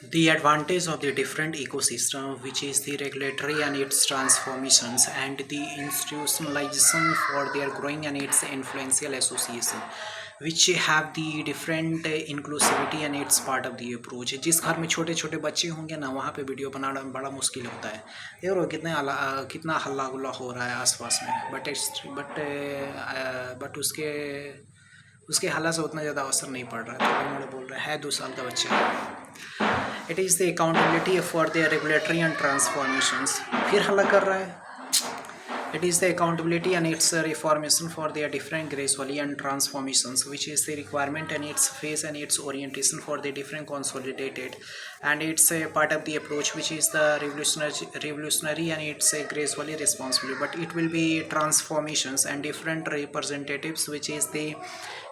The advantage of the different ecosystem, which is the regulatory and its transformations, and the institutionalization for their growing and its influential association, which have the different inclusivity and its part of the approach. जिस घर में छोटे छोटे बच्चे होंगे ना, वहाँ पे वीडियो बनाना बड़ा मुश्किल होता है। देखो कितना हल्ला गुल्ला हो रहा है आसपास में, बट उसके उसके हल्ला से उतना ज़्यादा असर नहीं पड़ रहा है। थोड़ा मोड़े बोल रहा है 2 साल का बच्चा। It is the accountability for the regulatory and transformations. फिर हल्ला कर रहा है। It is the accountability and its reformation for their different gradually and transformations, which is the requirement and its phase and its orientation for the different consolidated, and it's a part of the approach which is the revolutionary and it's a gradually responsible, but it will be transformations and different representatives, which is the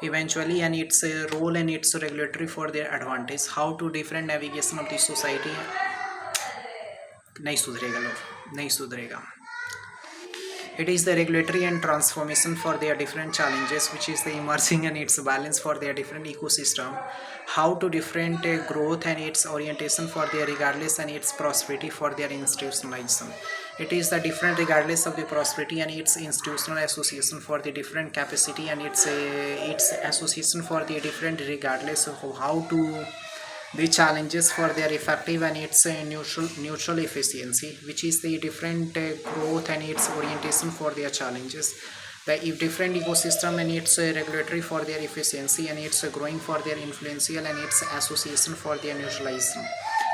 eventually and its role and its regulatory for their advantage, how to different navigation of the society। नहीं सुधरेगा लोग, नहीं सुधरेगा। It is the regulatory and transformation for their different challenges, which is the emerging and its balance for their different ecosystem, how to different growth and its orientation for their regardless and its prosperity for their institutionalization. It is the different regardless of the prosperity and its institutional association for the different capacity and its association for the different regardless of how to the challenges for their effective and its neutral efficiency, which is the different growth and its orientation for their challenges, the different ecosystem and its regulatory for their efficiency and its growing for their influential and its association for their neutralization.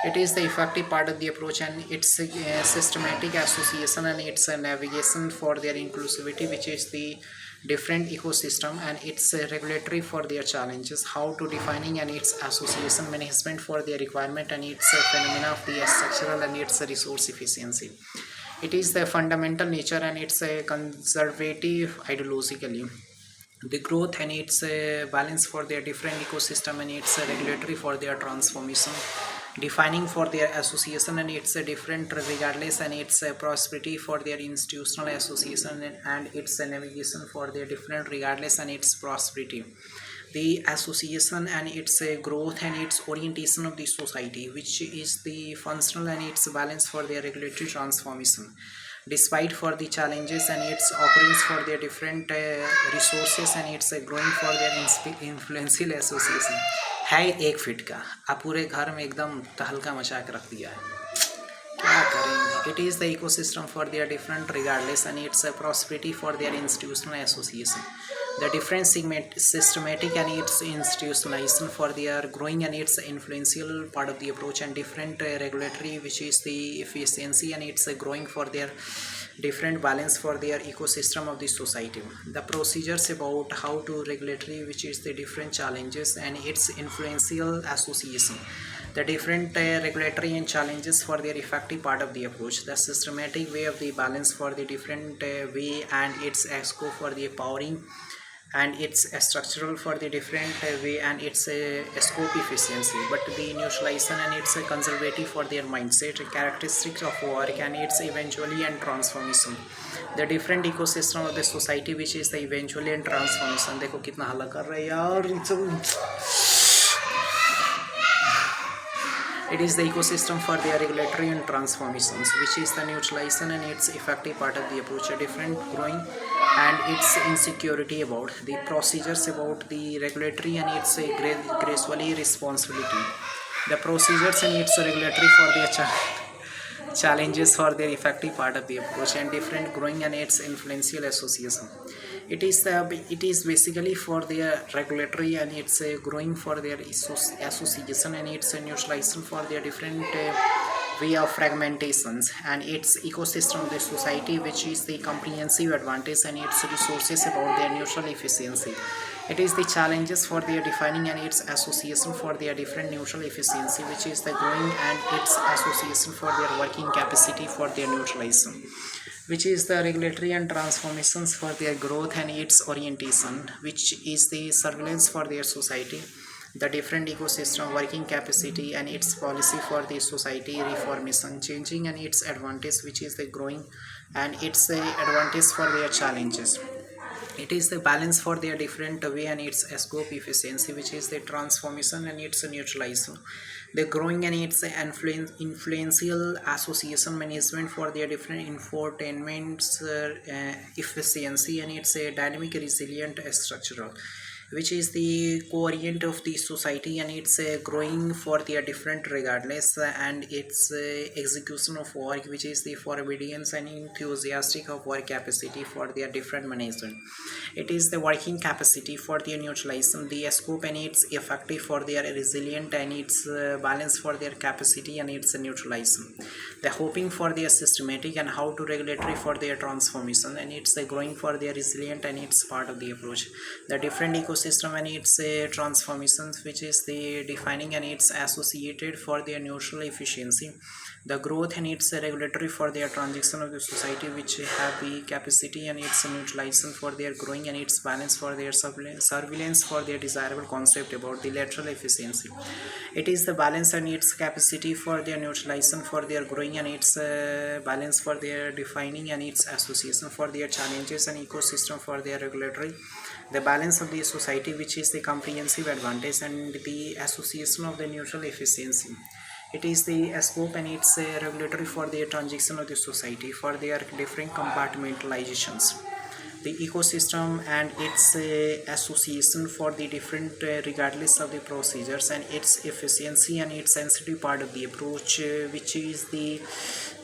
It is the effective part of the approach and its systematic association and its navigation for their inclusivity, which is the different ecosystem and its regulatory for their challenges, how to defining and its association management for their requirement and its phenomena of the structural and its resource efficiency. It is the fundamental nature and its conservative ideologically, the growth and its balance for their different ecosystem and its regulatory for their transformation, defining for their association and its different regardless and its prosperity for their institutional association and its navigation for their different regardless and its prosperity, the association and its growth and its orientation of the society, which is the functional and its balance for their regulatory transformation, despite for the challenges and its offerings for their different resources and its growing for their influential association। है 1 feet का, अब पूरे घर में एकदम तहलका मचा के रख दिया है, क्या करेंगे। It is the ecosystem for their different regardless and it's prosperity for their institutional association, the different systematic and its institutionalization for their growing and its influential part of the approach, and different regulatory, which is the efficiency and its growing for their different balance for their ecosystem of the society, the procedures about how to regulatory, which is the different challenges and its influential association, the different regulatory and challenges for their effective part of the approach, the systematic way of the balance for the different way and its scope for the powering and its structural for the different way and its scope efficiency, but the neutralization and its conservative for their mindset, characteristics of work and its eventually and transformation, the different ecosystem of the society, which is the eventually and transformation। देखो कितना हल्ला कर रहा है यार। It is the ecosystem for their regulatory and transformations, which is the neutralization and its effective part of the approach, a different growing and its insecurity about the procedures about the regulatory and its gracefully responsibility, the procedures and its regulatory for their challenges for their effective part of the approach, and different growing and its influential association. It is basically for their regulatory and its growing for their association and its neutralization for their different way of fragmentations and its ecosystem of the society, which is the comprehensive advantage and its resources about their neutral efficiency. It is the challenges for their defining and its association for their different neutral efficiency, which is the growing and its association for their working capacity for their neutralization, which is the regulatory and transformations for their growth and its orientation, which is the surveillance for their society, the different ecosystem working capacity and its policy for the society reformation, changing and its advantage, which is the growing and its advantage for their challenges. It is the balance for their different way and its scope efficiency, which is the transformation and its neutralization, The growing and its influential association management for their different infotainments efficiency and its dynamic resilient structural, which is the coherent of the society and it's growing for their different regardless and its execution of work, which is the for obedience and enthusiastic of work capacity for their different management. It is the working capacity for their neutralization, the scope and its effective for their resilient and its balance for their capacity and its neutralization. The hoping for their systematic and how to regulatory for their transformation and it's growing for their resilient and it's part of the approach. The different ecosystem and its transformations, which is the defining and it's associated for their neutral efficiency. The growth and its regulatory for their transition of the society, which have the capacity and its neutralization for their growing and its balance for their surveillance for their desirable concept about the lateral efficiency. It is the balance and its capacity for their neutralization for their growing and its balance for their defining and its association for their challenges and ecosystem for their regulatory. The balance of the society, which is the comprehensive advantage and the association of the neutral efficiency. It is the scope and its regulatory for the transition of the society for their different compartmentalizations. The ecosystem and its association for the different regardless of the procedures and its efficiency and its sensitive part of the approach, which is the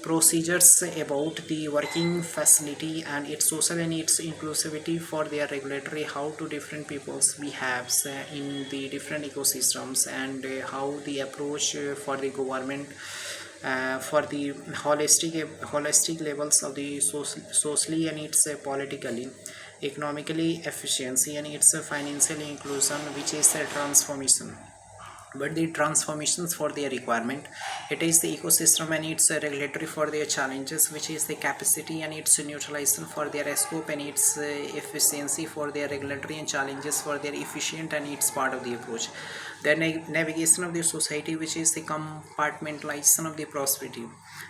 procedures about the working facility and its social and its inclusivity for their regulatory, how to different peoples behaves in the different ecosystems and how the approach for the government for the holistic levels of the socially and its politically economically efficiency and its financial inclusion, which is a transformation. But the transformations for their requirement, it is the ecosystem and its regulatory for their challenges, which is the capacity and its neutralization for their scope and its efficiency for their regulatory and challenges for their efficient and its part of the approach. The navigation of the society, which is the compartmentalization of the prosperity.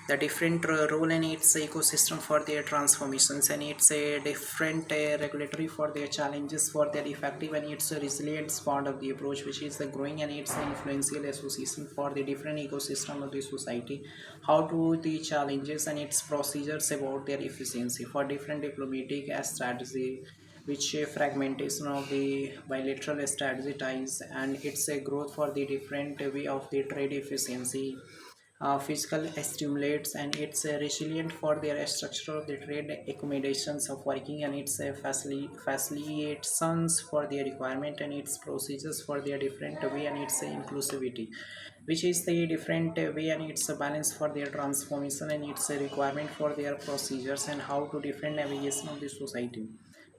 The different role in its ecosystem for their transformations and its different regulatory for their challenges for their effective and its resilient part of the approach, which is the growing and its influential association for the different ecosystem of the society, how to the challenges and its procedures about their efficiency for different diplomatic strategy, which fragmentation of the bilateral strategy ties and its a growth for the different way of the trade efficiency. Fiscal stimulates and it's resilient for their structure of the trade accommodations of working and its facilitations for their requirement and its procedures for their different way and its inclusivity, which is the different way and its balance for their transformation and its requirement for their procedures and how to different navigation of the society.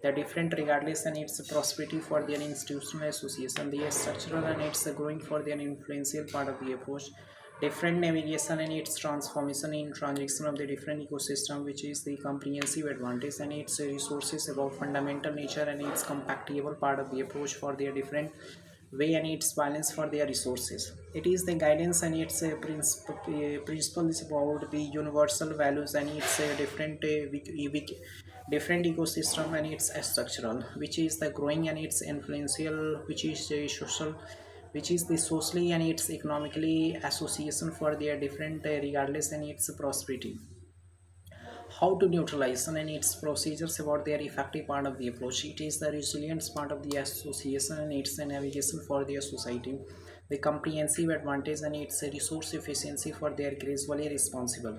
The different regardless and its prosperity for their institutional association, the structural and its growing for their influential part of the approach. Different navigation and its transformation in transition of the different ecosystem, which is the comprehensive advantage and its resources about fundamental nature and its compactable part of the approach for their different way and its balance for their resources. It is the guidance and its principles about the universal values and its different ecosystem and its structural, which is the growing and its influential, which is social, which is the socially and its economically association for their different regardless and its prosperity, how to neutralize and its procedures about their effective part of the approach. It is the resilience part of the association and its navigation for their society, the comprehensive advantage and its resource efficiency for their gracefully responsible.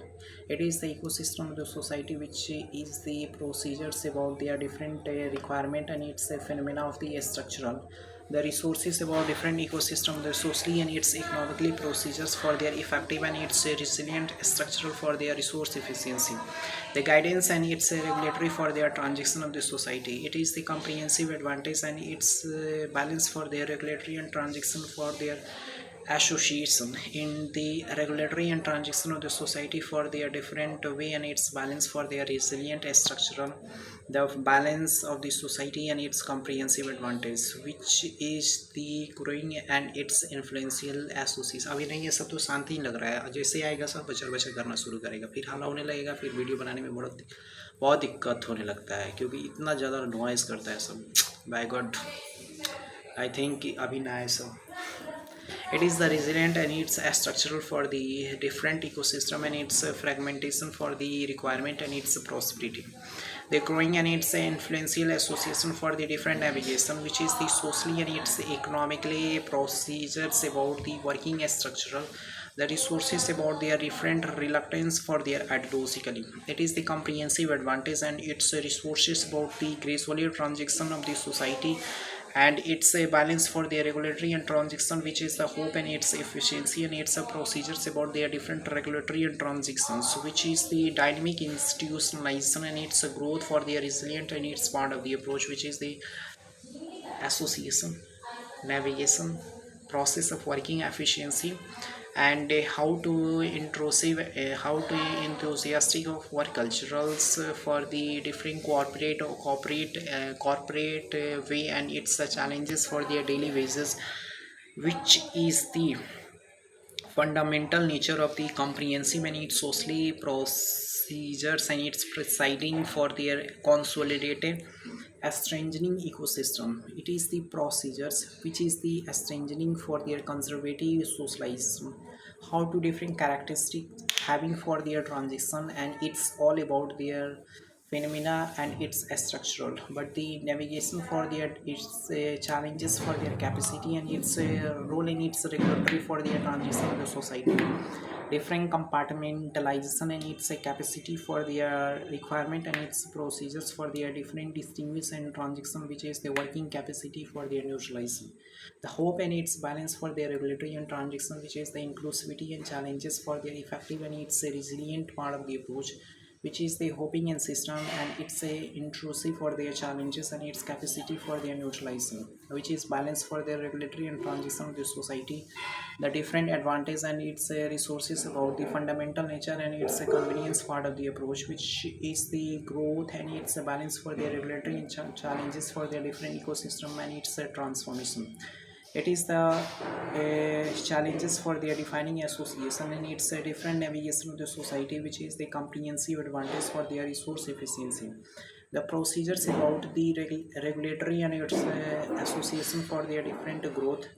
It is the ecosystem of the society, which is the procedures about their different requirement and its phenomena of the structural, the resources about different ecosystem, the socially and its economically procedures for their effective and its resilient structural for their resource efficiency, the guidance and its regulatory for their transition of the society. It is the comprehensive advantage and its balance for their regulatory and transition for their association in the regulatory and transition of the society for their different way and its balance for their resilient structural, the balance of the society and its comprehensive advantage, which is the growing and its influential association. अभी नहीं, ये सब तो शांति ही लग रहा है, जैसे आएगा सब बचर बचर करना शुरू करेगा, फिर हल्ला होने लगेगा, फिर वीडियो बनाने में बहुत दिक्कत होने लगता है, क्योंकि इतना ज़्यादा नॉइज़ करता है सब. बाय गॉड, आई थिंक अभी ना है सब. It is the resilient and it's structural for the different ecosystem and its fragmentation for the requirement and its prosperity. The growing and its influential association for the different navigation, which is the socially and its economically procedures about the working structural, the resources about their different reluctance for their adversity. It is the comprehensive advantage and its resources about the gracefully transaction of the society, and it's a balance for their regulatory and transaction, which is the hope and its efficiency and its procedures about their different regulatory and transactions, which is the dynamic institutionalization and its growth for their resilient and its part of the approach, which is the association navigation process of working efficiency, and how to enthusiastic of work culturals for the different corporate way and its challenges for their daily wages, which is the fundamental nature of the comprehensive and its socially procedures and its presiding for their consolidated strengthening ecosystem. It is the procedures which is the strengthening for their conservative socialism, how to different characteristics having for their transition, and it's all about their phenomena and its structural, but the navigation for their its challenges for their capacity and its role in its regulatory for their transition of the society, different compartmentalization and its capacity for their requirement and its procedures for their different distinguish and transaction, which is the working capacity for their neutralization, the hope and its balance for their regulatory and transaction, which is the inclusivity and challenges for their effective and its resilient part of the approach, which is the hoping and system, and it's a intrusive for their challenges and its capacity for their neutralizing, which is balance for their regulatory and transition of the society, the different advantage and its resources about the fundamental nature and its convenience part of the approach, which is the growth and its balance for their regulatory and challenges for their different ecosystem and its transformation. It is the challenges for their defining association and its different navigation of the society, which is the comprehensive advantage for their resource efficiency. The procedures about the regulatory and its association for their different growth,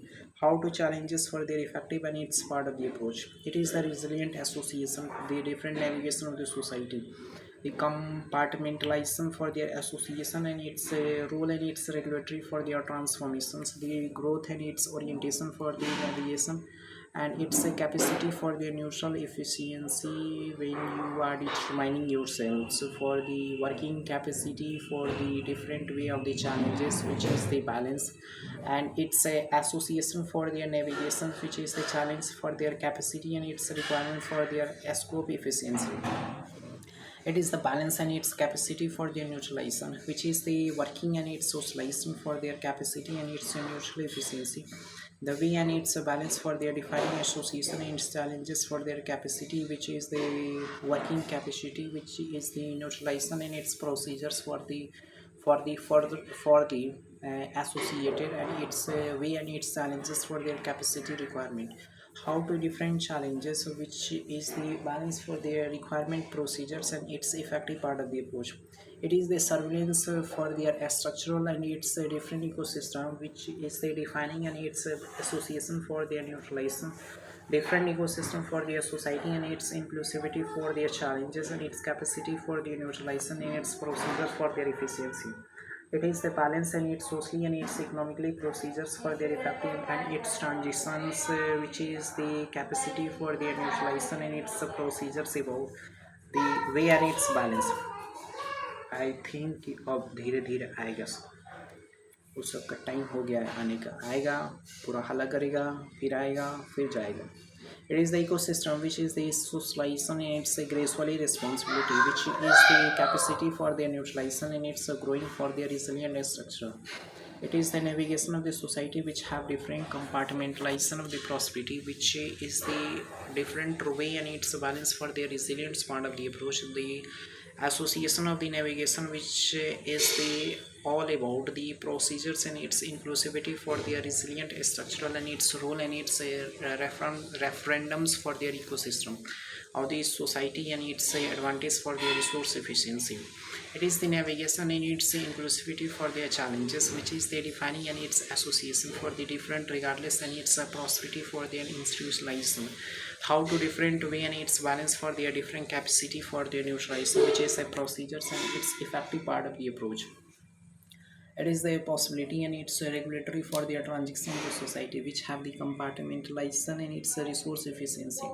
how to challenges for their effective and its part of the approach. It is the resilient association, the different navigation of the society, the compartmentalization for their association and its role and its regulatory for their transformations, the growth and its orientation for the navigation, and its capacity for their neutral efficiency when you are determining yourselves for the working capacity for the different way of the challenges, which is the balance, and its association for their navigation, which is the challenge for their capacity and its requirement for their scope efficiency. It is the balance and its capacity for their neutralization, which is the working and its socialization for their capacity and its neutral efficiency. The way and its balance for their defining association and its challenges for their capacity, which is the working capacity, which is the neutralization and its procedures for the associated, and its way and its challenges for their capacity requirement, how to different challenges, which is the balance for their requirement procedures and its effective part of the approach. It is the surveillance for their structural and its different ecosystem, which is the defining and its association for their neutralization, different ecosystem for their society and its inclusivity for their challenges and its capacity for their neutralization and its procedures for their efficiency. It is the balance and its socially and its economically procedures for their effective and its transitions, which is the capacity for their neutralization and its procedures about the way and its balance. I think अब धीरे धीरे आएगा उस सबका time हो गया है आने का, आएगा पूरा हल्ला करेगा फिर आएगा फिर जाएगा. It is the ecosystem which is the socialization and its gracefully responsibility, which is the capacity for their neutralization and its growing for their resilient structure. It is the navigation of the society which have different compartmentalization of the prosperity, which is the different way and its balance for their resilience part of the approach. The association of the navigation, which is the all about the procedures and its inclusivity for their resilient structural and its role and its referendums for their ecosystem of the society and its advantage for their resource efficiency. It is the navigation and its inclusivity for their challenges, which is the defining and its association for the different regardless and its prosperity for their institutionalization. How to different way and its balance for their different capacity for their neutralization, which is a procedures and its effective part of the approach. It is the possibility and its regulatory for their transition to society, which have the compartmentalization and its resource efficiency.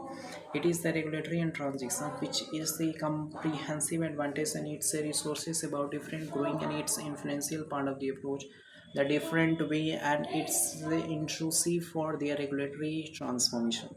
It is the regulatory and transition, which is the comprehensive advantage and its resources about different growing and its influential part of the approach. The different way and its intrusive for their regulatory transformation.